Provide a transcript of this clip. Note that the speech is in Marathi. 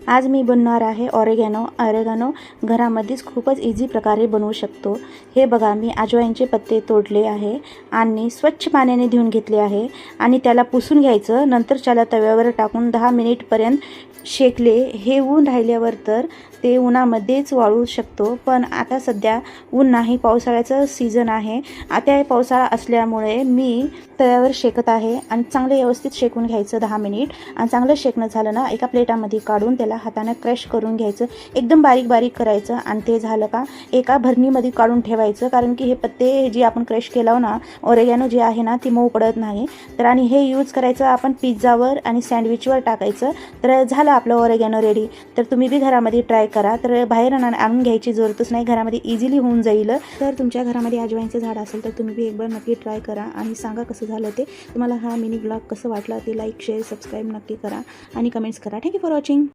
आज मी बनवणार आहे ऑरेगॅनो घरामध्येच खूपच इझी प्रकारे बनवू शकतो। हे बघा, मी अजवाइनचे पत्ते तोडले आहे आणि स्वच्छ पाण्याने धुवून घेतले आहे आणि त्याला पुसून घ्यायचं। नंतर त्याला तव्यावर टाकून 10 मिनिटपर्यंत शेकले। हे ऊन राहिल्यावर तर ते उन्हामध्येच वाळू शकतो, पण आता सध्या ऊन नाही, पावसाळ्याचं सीझन आहे। आता पावसाळा असल्यामुळे मी तव्यावर शेकत आहे आणि चांगले व्यवस्थित शेकून घ्यायचं 10 मिनिट। आणि चांगलं शेकणं झालं ना, एका प्लेटामध्ये काढून त्याला हाताने क्रश करून घ्यायचं, एकदम बारीक बारीक करायचं। आणि ते झालं का एका भरणीमध्ये काढून ठेवायचं, कारण की हे पत्ते जे आपण क्रश केलं ना, ऑरेगॅनो जे आहे ना, ती मऊ पडत नाही। तर आणि हे यूज करायचं आपण पिझ्झावर आणि सँडविचवर टाकायचं। तर झालं आपलं ऑरेगॅनो रेडी। तर तुम्ही बी घरामध्ये ट्राय करा। तर बाहेर आणून घ्यायची जरूरतच नाही, घरामध्ये इझिली होऊन जाईल। तर तुमच्या घरामध्ये अजवाइनचं झाड असेल तर तुम्ही बी एक बार नक्की ट्राय करा आणि सांगा कसं झालं ते। तुम्हाला हा मिनी ब्लॉग कसं वाटला ते लाईक शेअर सबस्क्राईब नक्की करा आणि कमेंट्स करा। Thank you for watching.